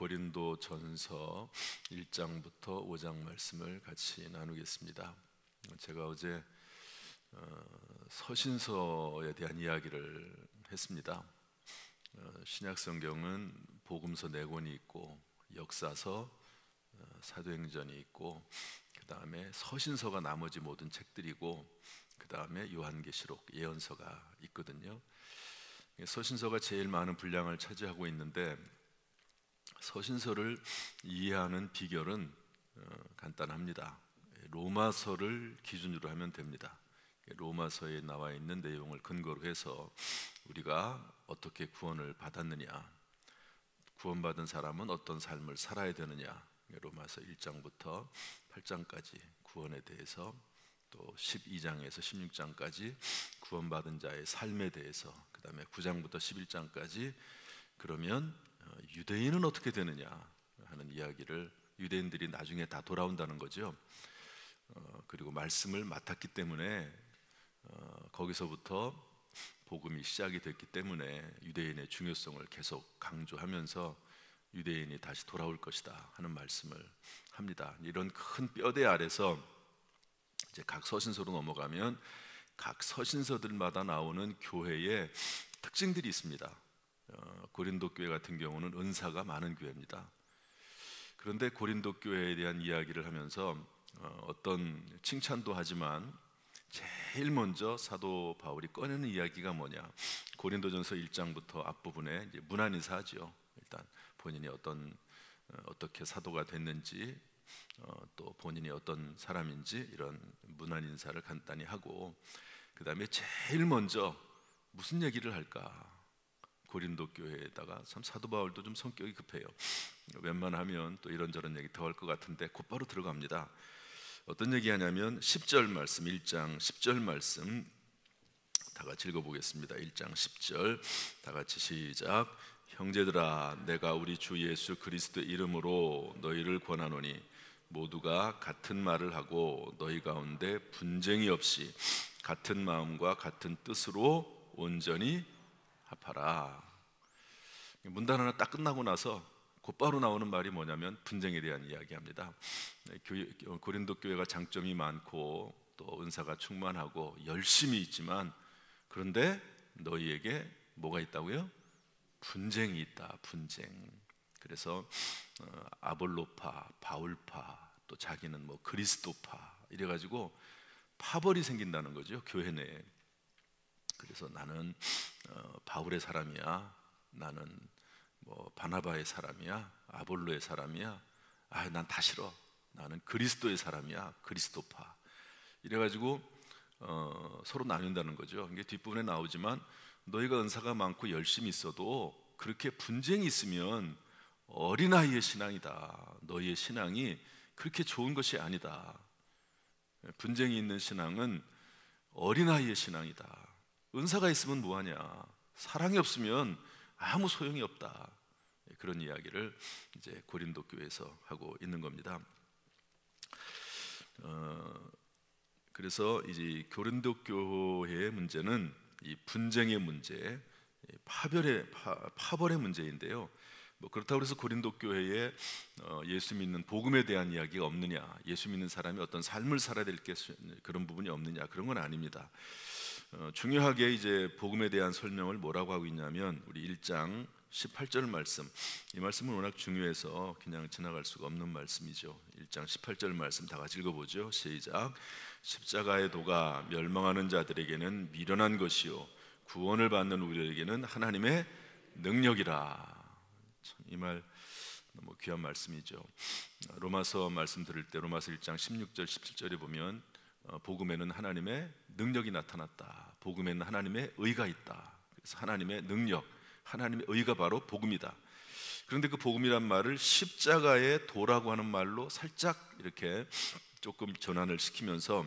고린도전서 1장부터 5장 말씀을 같이 나누겠습니다. 제가 어제 서신서에 대한 이야기를 했습니다. 신약성경은 복음서 4권이 있고 역사서, 사도행전이 있고 그 다음에 서신서가 나머지 모든 책들이고 그 다음에 요한계시록, 예언서가 있거든요. 서신서가 제일 많은 분량을 차지하고 있는데 서신서를 이해하는 비결은 간단합니다. 로마서를 기준으로 하면 됩니다. 로마서에 나와 있는 내용을 근거로 해서 우리가 어떻게 구원을 받았느냐, 구원받은 사람은 어떤 삶을 살아야 되느냐, 로마서 1장부터 8장까지 구원에 대해서, 또 12장에서 16장까지 구원받은 자의 삶에 대해서, 그 다음에 9장부터 11장까지 그러면 유대인은 어떻게 되느냐 하는 이야기를, 유대인들이 나중에 다 돌아온다는 거죠. 그리고 말씀을 맡았기 때문에 거기서부터 복음이 시작이 됐기 때문에 유대인의 중요성을 계속 강조하면서 유대인이 다시 돌아올 것이다 하는 말씀을 합니다. 이런 큰 뼈대 아래서 이제 각 서신서로 넘어가면 각 서신서들마다 나오는 교회의 특징들이 있습니다. 고린도 교회 같은 경우는 은사가 많은 교회입니다. 그런데 고린도 교회에 대한 이야기를 하면서 어떤 칭찬도 하지만 제일 먼저 사도 바울이 꺼내는 이야기가 뭐냐, 고린도전서 1장부터 앞부분에 이제 문안 인사하죠. 일단 본인이 어떻게 사도가 됐는지, 또 본인이 어떤 사람인지 이런 문안 인사를 간단히 하고, 그 다음에 제일 먼저 무슨 얘기를 할까? 고린도 교회에다가, 참 사도 바울도 좀 성격이 급해요. 웬만하면 또 이런저런 얘기 더 할 것 같은데 곧바로 들어갑니다. 어떤 얘기 하냐면 10절 말씀, 1장 10절 말씀 다 같이 읽어보겠습니다. 1장 10절 다 같이 시작. 형제들아, 내가 우리 주 예수 그리스도의 이름으로 너희를 권하노니 모두가 같은 말을 하고 너희 가운데 분쟁이 없이 같은 마음과 같은 뜻으로 온전히 합하라. 문단 하나 딱 끝나고 나서 곧바로 나오는 말이 뭐냐면 분쟁에 대한 이야기합니다. 고린도 교회가 장점이 많고 또 은사가 충만하고 열심히 있지만, 그런데 너희에게 뭐가 있다고요? 분쟁이 있다. 분쟁. 그래서 아볼로파, 바울파, 또 자기는 뭐 그리스도파 이래가지고 파벌이 생긴다는 거죠, 교회 내에. 그래서 나는 바울의 사람이야, 나는 뭐 바나바의 사람이야, 아볼로의 사람이야, 난 다 싫어, 나는 그리스도의 사람이야, 그리스도파. 이래가지고 서로 나뉜다는 거죠. 이게 뒷부분에 나오지만 너희가 은사가 많고 열심히 있어도 그렇게 분쟁이 있으면 어린아이의 신앙이다. 너희의 신앙이 그렇게 좋은 것이 아니다. 분쟁이 있는 신앙은 어린아이의 신앙이다. 은사가 있으면 뭐하냐, 사랑이 없으면 아무 소용이 없다. 그런 이야기를 이제 고린도 교회에서 하고 있는 겁니다. 그래서 이제 고린도 교회의 문제는 이 분쟁의 문제, 파벌의 문제인데요. 뭐 그렇다고 해서 고린도 교회에 예수 믿는 복음에 대한 이야기가 없느냐, 예수 믿는 사람이 어떤 삶을 살아야 될 그런 부분이 없느냐, 그런 건 아닙니다. 중요하게 이제 복음에 대한 설명을 뭐라고 하고 있냐면 우리 1장 18절 말씀, 이 말씀은 워낙 중요해서 그냥 지나갈 수가 없는 말씀이죠. 1장 18절 말씀 다 같이 읽어보죠. 시작. 십자가의 도가 멸망하는 자들에게는 미련한 것이요 구원을 받는 우리에게는 하나님의 능력이라. 이 말 너무 귀한 말씀이죠. 로마서 말씀 들을 때 로마서 1장 16절 17절에 보면 복음에는 하나님의 능력이 나타났다. 복음에는 하나님의 의가 있다. 그래서 하나님의 능력, 하나님의 의가 바로 복음이다. 그런데 그 복음이란 말을 십자가의 도라고 하는 말로 살짝 이렇게 조금 전환을 시키면서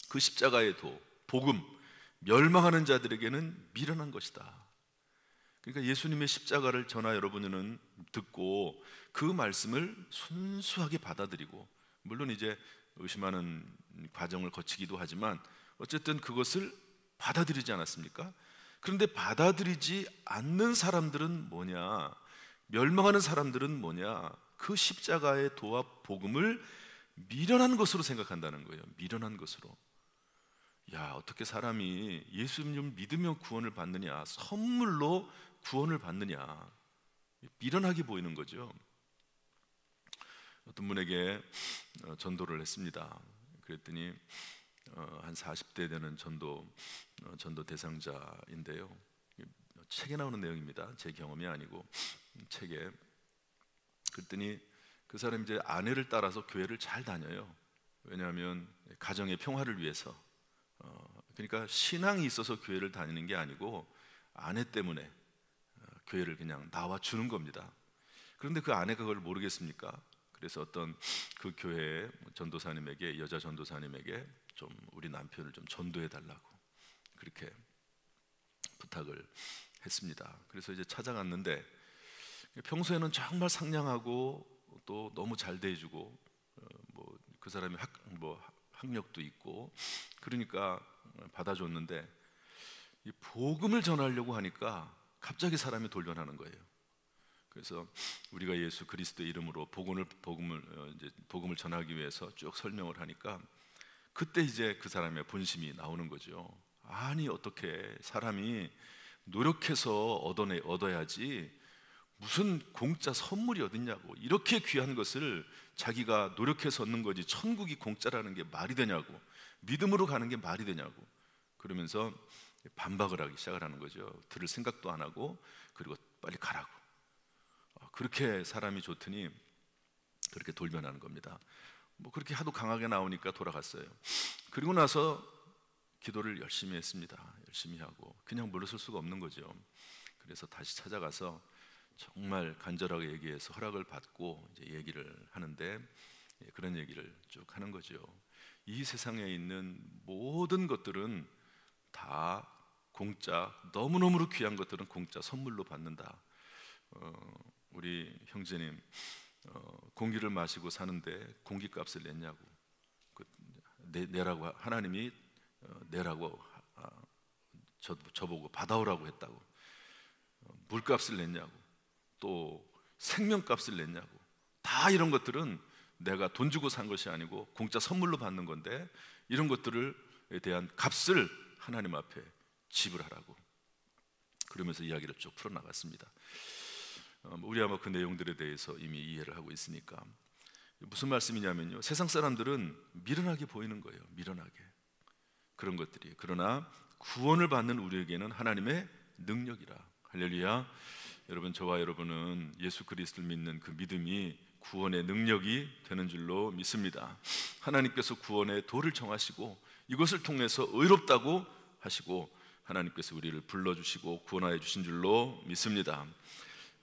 그 십자가의 도, 복음, 멸망하는 자들에게는 미련한 것이다. 그러니까 예수님의 십자가를 저나 여러분은 듣고 그 말씀을 순수하게 받아들이고, 물론 이제 의심하는 과정을 거치기도 하지만 어쨌든 그것을 받아들이지 않았습니까? 그런데 받아들이지 않는 사람들은 뭐냐, 멸망하는 사람들은 뭐냐? 그 십자가의 도와 복음을 미련한 것으로 생각한다는 거예요. 미련한 것으로. 야, 어떻게 사람이 예수님을 믿으면 구원을 받느냐, 선물로 구원을 받느냐, 미련하게 보이는 거죠. 어떤 분에게 전도를 했습니다. 그랬더니 한 40대 되는 전도 대상자인데요. 책에 나오는 내용입니다. 제 경험이 아니고 책에. 그랬더니 그 사람이 이제 아내를 따라서 교회를 잘 다녀요. 왜냐하면 가정의 평화를 위해서. 그러니까 신앙이 있어서 교회를 다니는 게 아니고 아내 때문에 교회를 그냥 나와 주는 겁니다. 그런데 그 아내가 그걸 모르겠습니까? 그래서 어떤 그 교회 전도사님에게, 여자 전도사님에게 좀 우리 남편을 좀 전도해 달라고 그렇게 부탁을 했습니다. 그래서 이제 찾아갔는데 평소에는 정말 상냥하고 또 너무 잘 대해주고 뭐 그 사람이 학력도 있고 그러니까 받아줬는데 이 복음을 전하려고 하니까 갑자기 사람이 돌변하는 거예요. 그래서 우리가 예수 그리스도의 이름으로 복음을 전하기 위해서 쭉 설명을 하니까 그때 이제 그 사람의 본심이 나오는 거죠. 아니 어떻게 사람이 노력해서 얻어야지 무슨 공짜 선물이 어딨냐고, 이렇게 귀한 것을 자기가 노력해서 얻는 거지 천국이 공짜라는 게 말이 되냐고, 믿음으로 가는 게 말이 되냐고 그러면서 반박을 하기 시작을 하는 거죠. 들을 생각도 안 하고 그리고 빨리 가라고. 그렇게 사람이 좋더니 그렇게 돌변하는 겁니다. 뭐 그렇게 하도 강하게 나오니까 돌아갔어요. 그리고 나서 기도를 열심히 했습니다. 열심히 하고 그냥 물러설 수가 없는 거죠. 그래서 다시 찾아가서 정말 간절하게 얘기해서 허락을 받고 이제 얘기를 하는데 그런 얘기를 쭉 하는 거죠. 이 세상에 있는 모든 것들은 다 공짜, 너무너무 귀한 것들은 공짜 선물로 받는다. 우리 형제님 공기를 마시고 사는데 공기값을 냈냐고, 내라고 하나님이 내라고 저보고 받아오라고 했다고. 물값을 냈냐고, 또 생명값을 냈냐고. 다 이런 것들은 내가 돈 주고 산 것이 아니고 공짜 선물로 받는 건데 이런 것들에 대한 값을 하나님 앞에 지불하라고. 그러면서 이야기를 쭉 풀어나갔습니다. 우리 아마 그 내용들에 대해서 이미 이해를 하고 있으니까. 무슨 말씀이냐면요, 세상 사람들은 미련하게 보이는 거예요. 미련하게 그런 것들이. 그러나 구원을 받는 우리에게는 하나님의 능력이라. 할렐루야. 여러분, 저와 여러분은 예수 그리스도를 믿는 그 믿음이 구원의 능력이 되는 줄로 믿습니다. 하나님께서 구원의 도를 정하시고 이것을 통해서 의롭다고 하시고 하나님께서 우리를 불러주시고 구원하여 주신 줄로 믿습니다.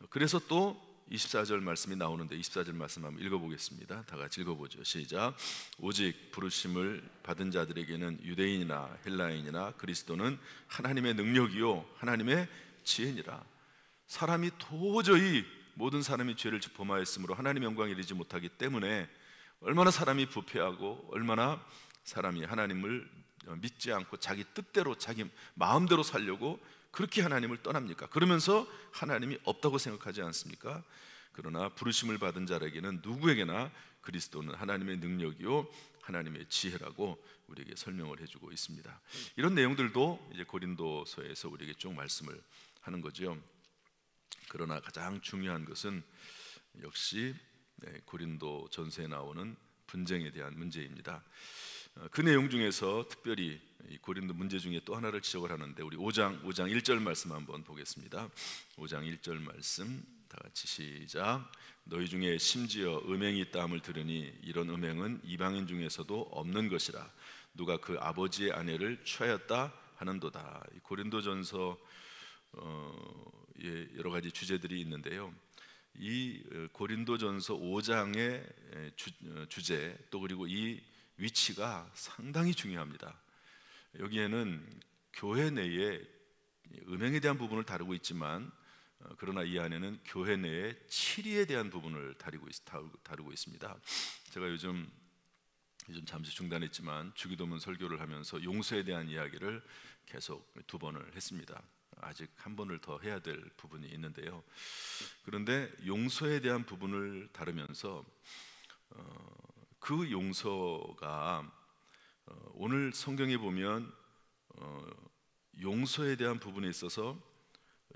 그래서 또 24절 말씀이 나오는데 24절 말씀 한번 읽어보겠습니다. 다 같이 읽어보죠. 시작. 오직 부르심을 받은 자들에게는 유대인이나 헬라인이나 그리스도는 하나님의 능력이요 하나님의 지혜니라. 사람이 도저히 모든 사람이 죄를 범하였으므로 하나님의 영광에 이르지 못하기 때문에 얼마나 사람이 부패하고 얼마나 사람이 하나님을 믿지 않고 자기 뜻대로 자기 마음대로 살려고 그렇게 하나님을 떠납니까? 그러면서 하나님이 없다고 생각하지 않습니까? 그러나 부르심을 받은 자에게는 누구에게나 그리스도는 하나님의 능력이요 하나님의 지혜라고 우리에게 설명을 해주고 있습니다. 이런 내용들도 이제 고린도서에서 우리에게 쭉 말씀을 하는 거죠. 그러나 가장 중요한 것은 역시 고린도 전서에 나오는 분쟁에 대한 문제입니다. 그 내용 중에서 특별히 고린도 문제 중에 또 하나를 지적을 하는데 우리 5장 1절 말씀 한번 보겠습니다. 5장 1절 말씀 다 같이 시작. 너희 중에 심지어 음행이 있다함을 들으니 이런 음행은 이방인 중에서도 없는 것이라. 누가 그 아버지의 아내를 취하였다 하는도다. 고린도전서 여러 가지 주제들이 있는데요. 이 고린도전서 5장의 주제 또 그리고 이 위치가 상당히 중요합니다. 여기에는 교회 내에 음행에 대한 부분을 다루고 있지만 그러나 이 안에는 교회 내의 치리에 대한 부분을 다루고 있습니다. 제가 요즘 잠시 중단했지만 주기도문 설교를 하면서 용서에 대한 이야기를 계속 2번을 했습니다. 아직 한 번을 더 해야 될 부분이 있는데요. 그런데 용서에 대한 부분을 다루면서 그 용서가 오늘 성경에 보면 용서에 대한 부분에 있어서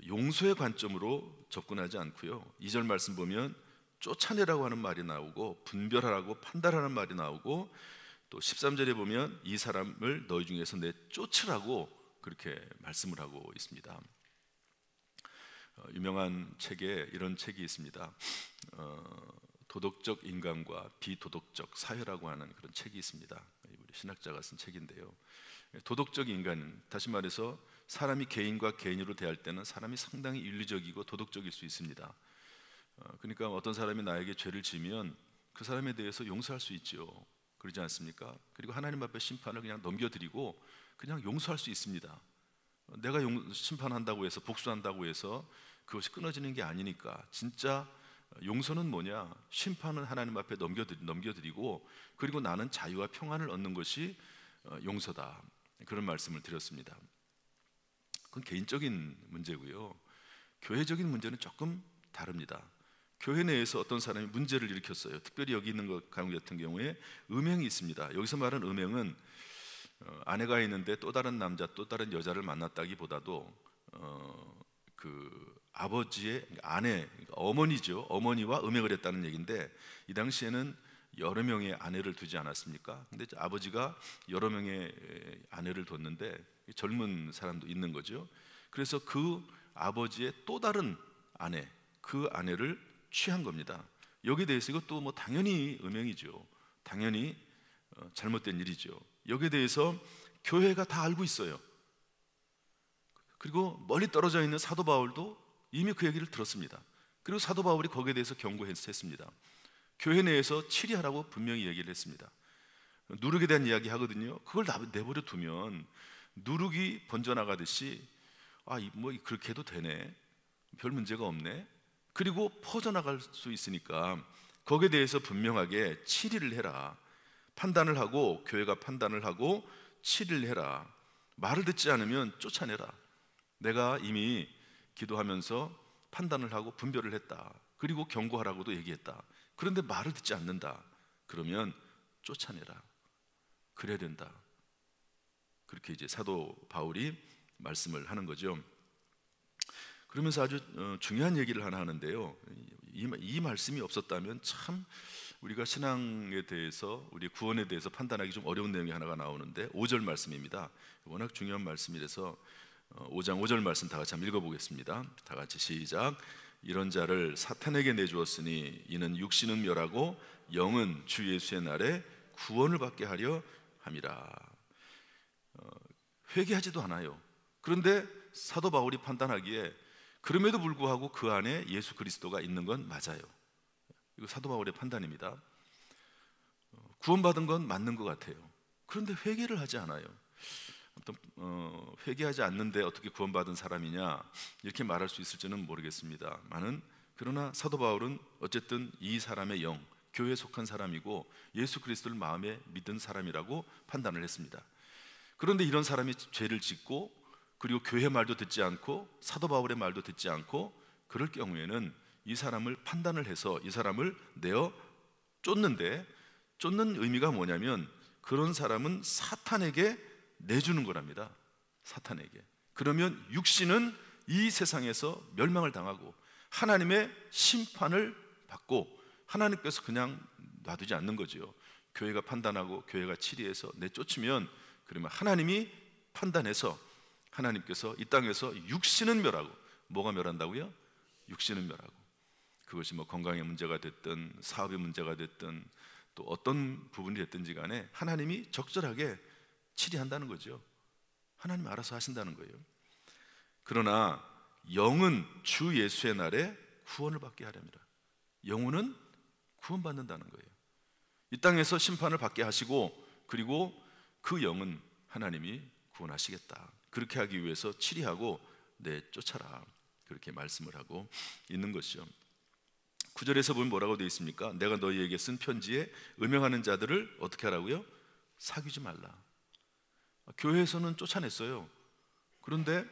용서의 관점으로 접근하지 않고요. 2절 말씀 보면 쫓아내라고 하는 말이 나오고 분별하라고 판단하는 말이 나오고 또 13절에 보면 이 사람을 너희 중에서 내쫓으라고 그렇게 말씀을 하고 있습니다. 유명한 책에 이런 책이 있습니다. 도덕적 인간과 비도덕적 사회라고 하는 그런 책이 있습니다. 우리 신학자가 쓴 책인데요. 도덕적 인간, 다시 말해서 사람이 개인과 개인으로 대할 때는 사람이 상당히 윤리적이고 도덕적일 수 있습니다. 그러니까 어떤 사람이 나에게 죄를 지면 그 사람에 대해서 용서할 수 있죠. 그러지 않습니까? 그리고 하나님 앞에 심판을 그냥 넘겨드리고 그냥 용서할 수 있습니다. 내가 심판한다고 해서 복수한다고 해서 그것이 끊어지는 게 아니니까. 진짜 용서는 뭐냐? 심판은 하나님 앞에 넘겨드리고 그리고 나는 자유와 평안을 얻는 것이 용서다. 그런 말씀을 드렸습니다. 그건 개인적인 문제고요. 교회적인 문제는 조금 다릅니다. 교회 내에서 어떤 사람이 문제를 일으켰어요. 특별히 여기 있는 것 같은 경우에 음행이 있습니다. 여기서 말하는 음행은 아내가 있는데 또 다른 남자, 또 다른 여자를 만났다기보다도 그 아버지의 아내, 어머니죠. 어머니와 음행을 했다는 얘기인데 이 당시에는 여러 명의 아내를 두지 않았습니까? 근데 아버지가 여러 명의 아내를 뒀는데 젊은 사람도 있는 거죠. 그래서 그 아버지의 또 다른 아내, 그 아내를 취한 겁니다. 여기에 대해서 이것도 뭐 당연히 음행이죠. 당연히 잘못된 일이죠. 여기에 대해서 교회가 다 알고 있어요. 그리고 멀리 떨어져 있는 사도 바울도 이미 그 얘기를 들었습니다. 그리고 사도 바울이 거기에 대해서 경고했습니다. 교회 내에서 치리하라고 분명히 얘기를 했습니다. 누룩에 대한 이야기 하거든요. 그걸 내버려 두면 누룩이 번져나가듯이 뭐 그렇게 해도 되네, 별 문제가 없네, 그리고 퍼져나갈 수 있으니까 거기에 대해서 분명하게 치리를 해라. 판단을 하고 교회가 판단을 하고 치리를 해라. 말을 듣지 않으면 쫓아내라. 내가 이미 기도하면서 판단을 하고 분별을 했다. 그리고 경고하라고도 얘기했다. 그런데 말을 듣지 않는다. 그러면 쫓아내라. 그래야 된다. 그렇게 이제 사도 바울이 말씀을 하는 거죠. 그러면서 아주 중요한 얘기를 하나 하는데요. 이 말씀이 없었다면 참 우리가 신앙에 대해서, 우리 구원에 대해서 판단하기 좀 어려운 내용이 하나가 나오는데 5절 말씀입니다. 워낙 중요한 말씀이라서 5장 5절 말씀 다 같이 한번 읽어보겠습니다. 다 같이 시작. 이런 자를 사탄에게 내주었으니 이는 육신은 멸하고 영은 주 예수의 날에 구원을 받게 하려 함이라. 회개하지도 않아요. 그런데 사도 바울이 판단하기에 그럼에도 불구하고 그 안에 예수 그리스도가 있는 건 맞아요. 이거 사도 바울의 판단입니다. 구원받은 건 맞는 것 같아요. 그런데 회개를 하지 않아요. 회개하지 않는데 어떻게 구원받은 사람이냐 이렇게 말할 수 있을지는 모르겠습니다만은, 그러나 사도 바울은 어쨌든 이 사람의 영, 교회에 속한 사람이고 예수 그리스도를 마음에 믿은 사람이라고 판단을 했습니다. 그런데 이런 사람이 죄를 짓고 그리고 교회 말도 듣지 않고 사도 바울의 말도 듣지 않고 그럴 경우에는 이 사람을 판단을 해서 이 사람을 내어 쫓는데, 쫓는 의미가 뭐냐면 그런 사람은 사탄에게 내주는 거랍니다. 사탄에게. 그러면 육신은 이 세상에서 멸망을 당하고 하나님의 심판을 받고 하나님께서 그냥 놔두지 않는 거죠. 교회가 판단하고 교회가 치리해서 내쫓으면 그러면 하나님이 판단해서 하나님께서 이 땅에서 육신은 멸하고, 뭐가 멸한다고요? 육신은 멸하고. 그것이 뭐 건강의 문제가 됐든 사업의 문제가 됐든 또 어떤 부분이 됐든지 간에 하나님이 적절하게 치리한다는 거죠. 하나님 알아서 하신다는 거예요. 그러나 영은 주 예수의 날에 구원을 받게 하렵니다. 영혼은 구원받는다는 거예요. 이 땅에서 심판을 받게 하시고 그리고 그 영은 하나님이 구원하시겠다. 그렇게 하기 위해서 치리하고 내쫓아라. 그렇게 말씀을 하고 있는 것이죠. 9절에서 보면 뭐라고 되어 있습니까? 내가 너희에게 쓴 편지에 음행하는 자들을 어떻게 하라고요? 사귀지 말라. 교회에서는 쫓아냈어요. 그런데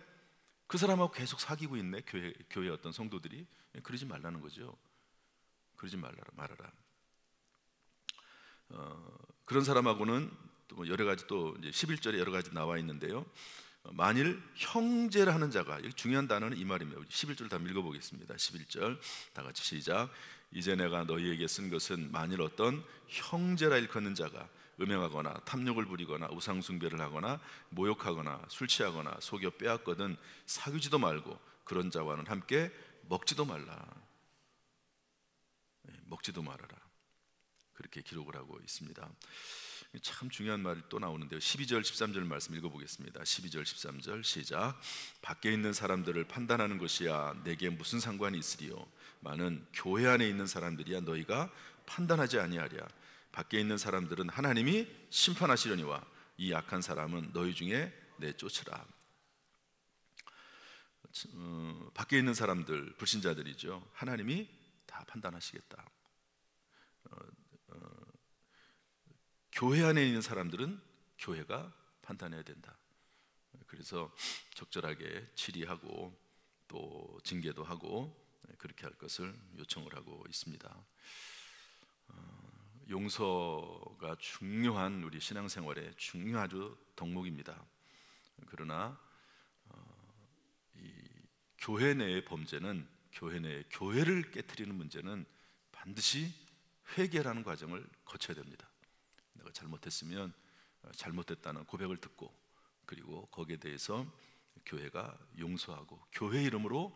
그 사람하고 계속 사귀고 있네, 교회 어떤 성도들이. 그러지 말라는 거죠. 그러지 말아라. 그런 사람하고는 또 여러 가지, 또 이제 11절에 여러 가지 나와 있는데요. 만일 형제라 하는 자가, 여기 중요한 단어는 이 말입니다. 11절 다 읽어보겠습니다. 11절 다 같이 시작. 이제 내가 너희에게 쓴 것은 만일 어떤 형제라 일컫는 자가 음행하거나 탐욕을 부리거나 우상숭배를 하거나 모욕하거나 술 취하거나 속여 빼앗거든 사귀지도 말고 그런 자와는 함께 먹지도 말라. 먹지도 말아라. 그렇게 기록을 하고 있습니다. 참 중요한 말이 또 나오는데요. 12절 13절 말씀 읽어보겠습니다. 12절 13절 시작. 밖에 있는 사람들을 판단하는 것이야 내게 무슨 상관이 있으리요. 많은 교회 안에 있는 사람들이야 너희가 판단하지 아니하랴. 밖에 있는 사람들은 하나님이 심판하시려니와 이 악한 사람은 너희 중에 내쫓으라. 밖에 있는 사람들, 불신자들이죠. 하나님이 다 판단하시겠다. 교회 안에 있는 사람들은 교회가 판단해야 된다. 그래서 적절하게 치리하고 또 징계도 하고 그렇게 할 것을 요청을 하고 있습니다. 용서가 중요한 우리 신앙생활의 중요한 아주 덕목입니다. 그러나 이 교회 내의 범죄는, 교회 내 교회를 깨트리는 문제는 반드시 회개라는 과정을 거쳐야 됩니다. 내가 잘못했으면 잘못했다는 고백을 듣고, 그리고 거기에 대해서 교회가 용서하고 교회 이름으로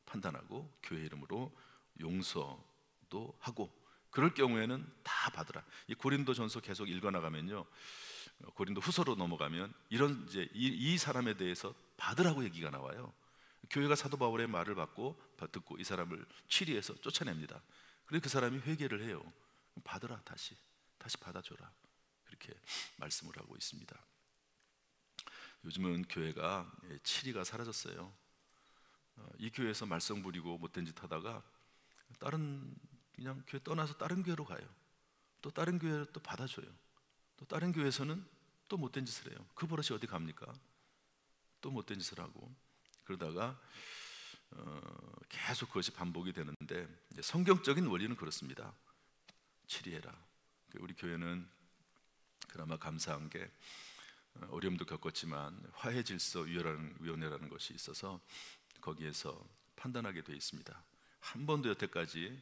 판단하고 교회 이름으로 용서도 하고, 그럴 경우에는 다 받으라. 이 고린도전서 계속 읽어나가면요, 고린도 후서로 넘어가면 이런 이제 이 사람에 대해서 받으라고 얘기가 나와요. 교회가 사도 바울의 말을 듣고 이 사람을 치리해서 쫓아냅니다. 그래서 그 사람이 회개를 해요. 받으라, 다시 받아줘라. 그렇게 말씀을 하고 있습니다. 요즘은 교회가 치리가 사라졌어요. 이 교회에서 말썽 부리고 못된 짓 하다가 그냥 교회 떠나서 다른 교회로 가요. 또 다른 교회를 또 받아줘요. 또 다른 교회에서는 또 못된 짓을 해요. 그 버릇이 어디 갑니까? 또 못된 짓을 하고 그러다가 계속 그것이 반복이 되는데, 성경적인 원리는 그렇습니다. 치리해라. 우리 교회는 그나마 감사한 게 어려움도 겪었지만 화해질서위원회라는 것이 있어서 거기에서 판단하게 되어 있습니다. 한 번도 여태까지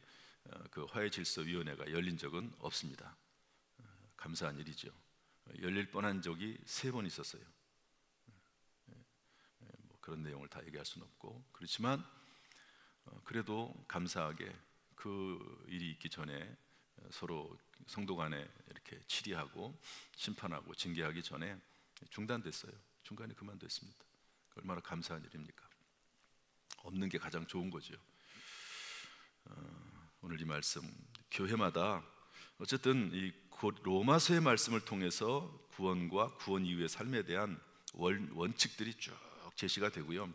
그 화해질서위원회가 열린 적은 없습니다. 감사한 일이죠. 열릴 뻔한 적이 3번 있었어요. 그런 내용을 다 얘기할 수는 없고, 그렇지만 그래도 감사하게 그 일이 있기 전에 서로 성도 간에 이렇게 치리하고 심판하고 징계하기 전에 중단됐어요. 중간에 그만뒀습니다. 얼마나 감사한 일입니까? 없는 게 가장 좋은 거죠. 오늘 이 말씀, 교회마다 어쨌든 이 로마서의 말씀을 통해서 구원과 구원 이후의 삶에 대한 원칙들이 쭉 제시가 되고요.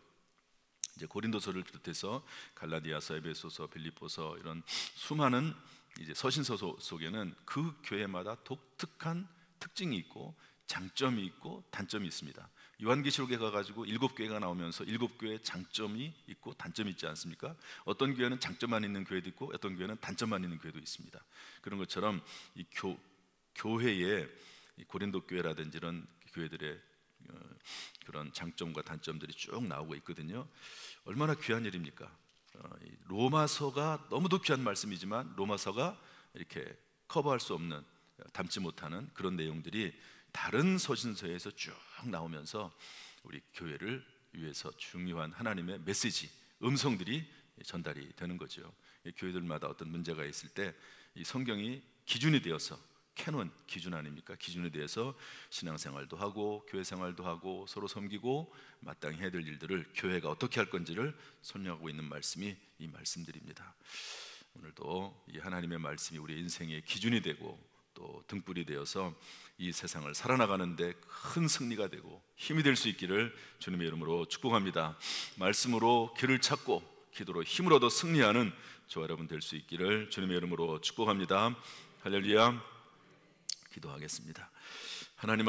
이제 고린도서를 비롯해서 갈라디아서, 에베소서, 빌립보서 이런 수많은 이제 서신서 속에는 그 교회마다 독특한 특징이 있고 장점이 있고 단점이 있습니다. 요한계시록에 가가지고 7교회가 나오면서 7교회의 장점이 있고 단점이 있지 않습니까? 어떤 교회는 장점만 있는 교회도 있고 어떤 교회는 단점만 있는 교회도 있습니다. 그런 것처럼 이 교회의 고린도 교회라든지 이런 교회들의 그런 장점과 단점들이 쭉 나오고 있거든요. 얼마나 귀한 일입니까? 로마서가 너무도 귀한 말씀이지만 로마서가 이렇게 커버할 수 없는, 담지 못하는 그런 내용들이 다른 서신서에서 쭉 나오면서 우리 교회를 위해서 중요한 하나님의 메시지, 음성들이 전달이 되는 거죠. 교회들마다 어떤 문제가 있을 때 이 성경이 기준이 되어서, 캐논, 기준 아닙니까? 기준에 대해서 신앙생활도 하고 교회 생활도 하고 서로 섬기고 마땅히 해야 될 일들을 교회가 어떻게 할 건지를 설명하고 있는 말씀이 이 말씀들입니다. 오늘도 이 하나님의 말씀이 우리 인생의 기준이 되고 또 등불이 되어서 이 세상을 살아나가는데 큰 승리가 되고 힘이 될 수 있기를 주님의 이름으로 축복합니다. 말씀으로 길을 찾고 기도로 힘을 얻어 승리하는 저와 여러분 될 수 있기를 주님의 이름으로 축복합니다. 할렐루야. 기도하겠습니다. 하나님